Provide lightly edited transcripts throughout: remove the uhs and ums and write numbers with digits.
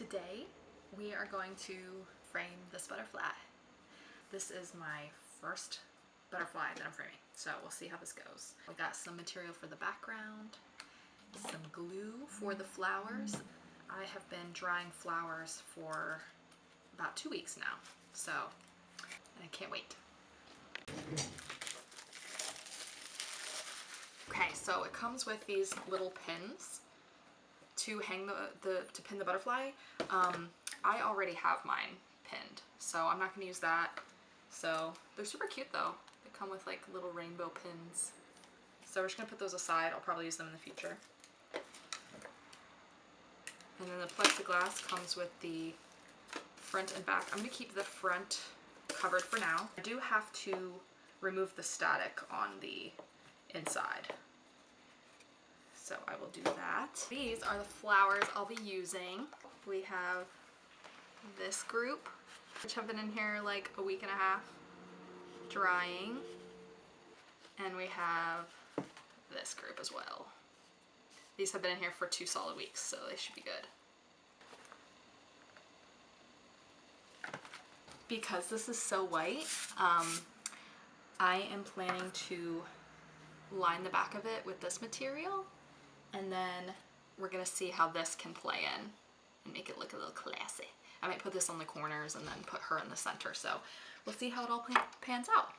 Today we are going to frame this butterfly. This is my first butterfly that I'm framing, so we'll see how this goes. We got some material for the background, some glue for the flowers. I have been drying flowers for about 2 weeks now, so I can't wait. Okay, so it comes with these little pins to hang to pin the butterfly. I already have mine pinned, so I'm not gonna use that. So they're super cute though. They come with like little rainbow pins. So we're just gonna put those aside. I'll probably use them in the future. And then the plexiglass comes with the front and back. I'm gonna keep the front covered for now. I do have to remove the static on the inside. So I will do that. These are the flowers I'll be using. We have this group, which have been in here like a week and a half drying. And we have this group as well. These have been in here for 2 solid weeks, so they should be good. Because this is so white, I am planning to line the back of it with this material, and then we're gonna see how this can play in and make it look a little classy. I might put this on the corners and then put her in the center, so we'll see how it all pans out.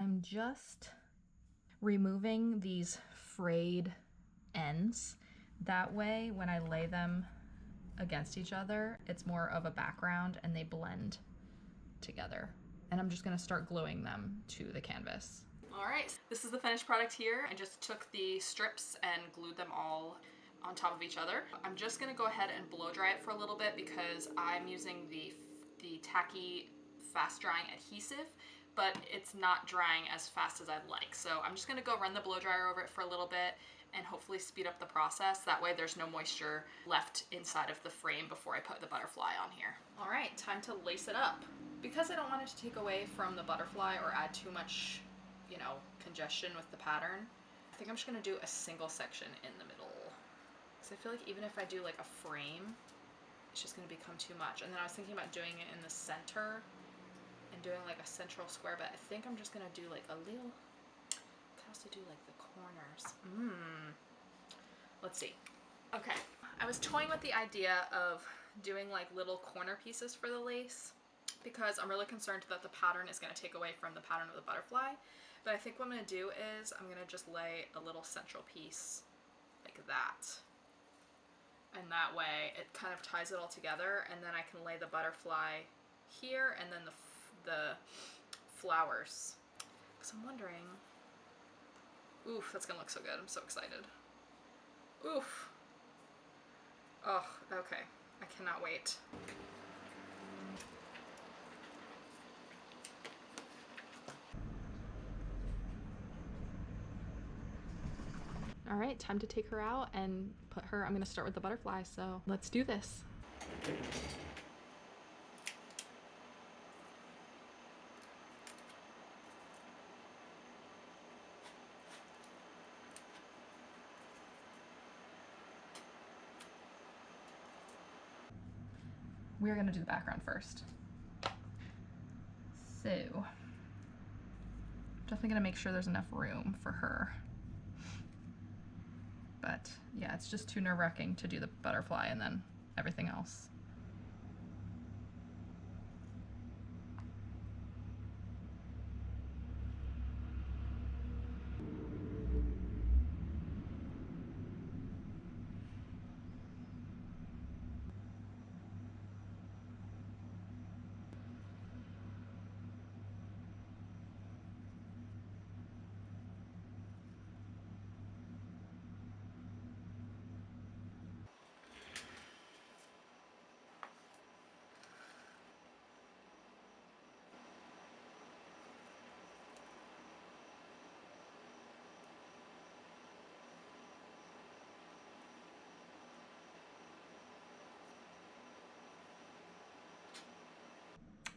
I'm just removing these frayed ends. That way, when I lay them against each other, it's more of a background and they blend together. And I'm just gonna start gluing them to the canvas. All right, this is the finished product here. I just took the strips and glued them all on top of each other. I'm just gonna go ahead and blow dry it for a little bit because I'm using the tacky fast drying adhesive, but it's not drying as fast as I'd like. So I'm just gonna go run the blow dryer over it for a little bit and hopefully speed up the process. That way there's no moisture left inside of the frame before I put the butterfly on here. All right, time to lace it up. Because I don't want it to take away from the butterfly or add too much, you know, congestion with the pattern, I think I'm just gonna do a single section in the middle. Because I feel like even if I do like a frame, it's just gonna become too much. And then I was thinking about doing it in the center and doing like a central square, but I think I'm just gonna do like a little, I can also do like the corners. Let's see. Okay, I was toying with the idea of doing like little corner pieces for the lace because I'm really concerned that the pattern is gonna take away from the pattern of the butterfly. But I think what I'm gonna do is I'm gonna just lay a little central piece like that. And that way it kind of ties it all together, and then I can lay the butterfly here and then the flowers. Because I'm wondering, oof, that's gonna look so good. I'm so excited. Oof. Oh, okay. I cannot wait. All right, time to take her out and put her, I'm gonna start with the butterfly, so let's do this. We're gonna do the background first. So, definitely gonna make sure there's enough room for her. But yeah, it's just too nerve-wracking to do the butterfly and then everything else.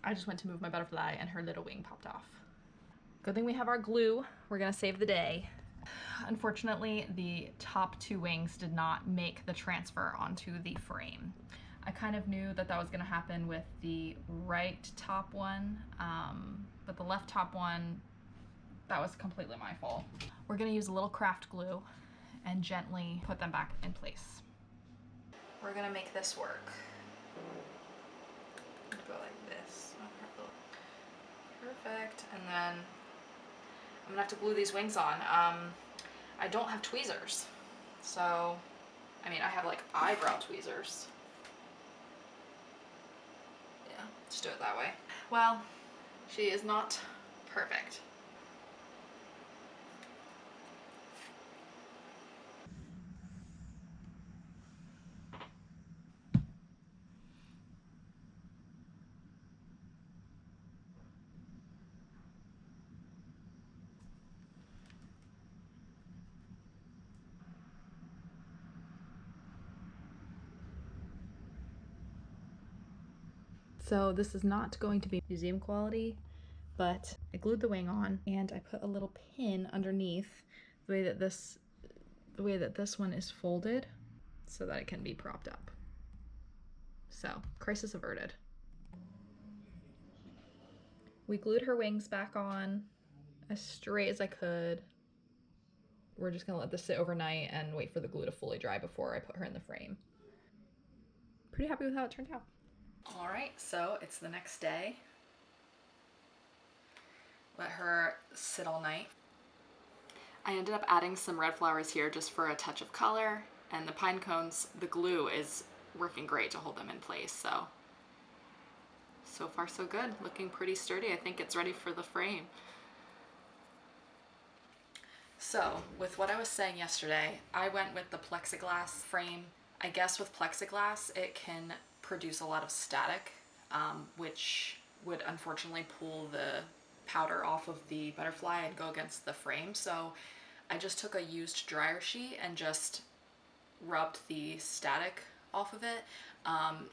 I just went to move my butterfly and her little wing popped off. Good thing we have our glue. We're gonna save the day. Unfortunately, the top two wings did not make the transfer onto the frame. I kind of knew that that was going to happen with the right top one, but the left top one, that was completely my fault. We're going to use a little craft glue and gently put them back in place. We're going to make this work. Go like this. Perfect. And then I'm gonna have to glue these wings on. I don't have tweezers, so I mean I have like eyebrow tweezers. Yeah, just do it that way. Well, she is not perfect. So this is not going to be museum quality, but I glued the wing on and I put a little pin underneath the way that this one is folded so that it can be propped up. So, crisis averted. We glued her wings back on as straight as I could. We're just gonna let this sit overnight and wait for the glue to fully dry before I put her in the frame. Pretty happy with how it turned out. All right, so it's the next day. Let her sit all night. I ended up adding some red flowers here just for a touch of color, and the pine cones, the glue is working great to hold them in place, so far so good. Looking pretty sturdy. I think it's ready for the frame. So, with what I was saying yesterday, I went with the plexiglass frame. I guess with plexiglass, it can produce a lot of static, which would unfortunately pull the powder off of the butterfly and go against the frame. So I just took a used dryer sheet and just rubbed the static off of it.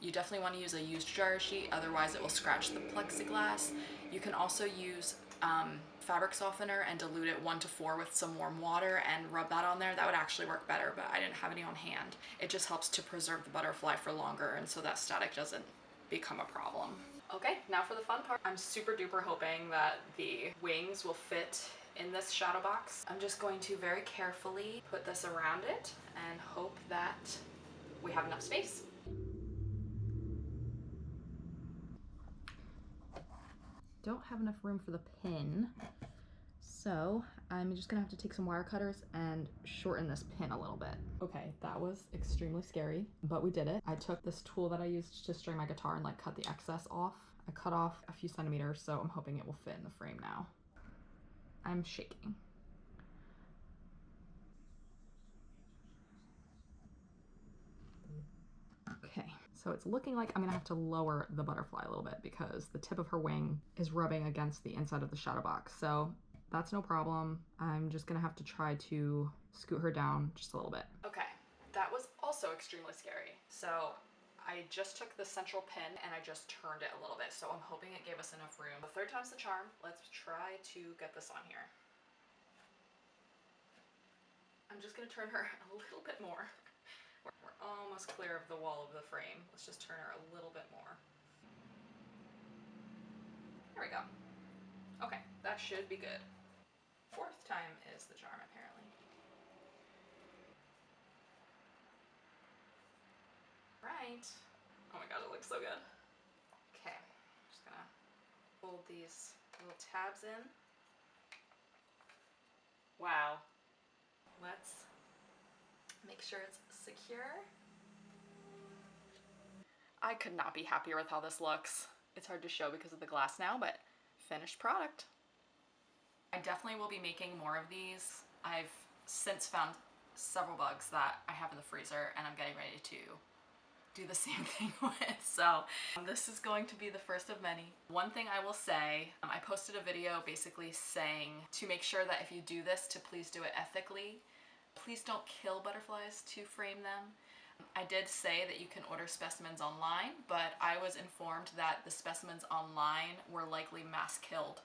You definitely want to use a used dryer sheet, otherwise it will scratch the plexiglass. You can also use fabric softener and dilute it 1:4 with some warm water and rub that on there. That would actually work better, but I didn't have any on hand. It just helps to preserve the butterfly for longer and so that static doesn't become a problem. Okay, now for the fun part. I'm super duper hoping that the wings will fit in this shadow box. I'm just going to very carefully put this around it and hope that we have enough space. Don't have enough room for the pin, so I'm just gonna have to take some wire cutters and shorten this pin a little bit. Okay, that was extremely scary, but we did it. I took this tool that I used to string my guitar and like cut the excess off. I cut off a few centimeters, so I'm hoping it will fit in the frame now. I'm shaking. Okay, so it's looking like I'm gonna have to lower the butterfly a little bit because the tip of her wing is rubbing against the inside of the shadow box. So that's no problem. I'm just gonna have to try to scoot her down just a little bit. Okay, that was also extremely scary. So I just took the central pin and I just turned it a little bit. So I'm hoping it gave us enough room. The third time's the charm. Let's try to get this on here. I'm just gonna turn her a little bit more. We're almost clear of the wall of the frame. Let's just turn her a little bit more. There we go. Okay, that should be good. Fourth time is the charm, apparently. Right. Oh my god, it looks so good. Okay, just gonna fold these little tabs in. Wow. Let's make sure it's secure. I could not be happier with how this looks. It's hard to show because of the glass now, but finished product. I definitely will be making more of these. I've since found several bugs that I have in the freezer and I'm getting ready to do the same thing with. So this is going to be the first of many. One thing I will say, I posted a video basically saying to make sure that if you do this to please do it ethically. Please don't kill butterflies to frame them. I did say that you can order specimens online, but I was informed that the specimens online were likely mass killed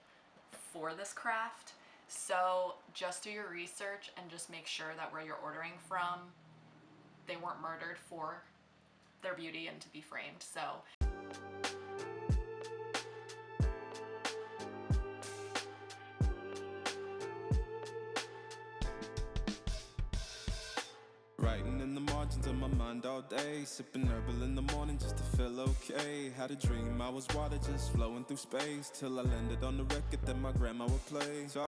for this craft. So just do your research and just make sure that where you're ordering from, they weren't murdered for their beauty and to be framed. So writing in the margins of my mind all day, sipping herbal in the morning just to feel okay. Had a dream I was water just flowing through space, till I landed on the record that my grandma would play. So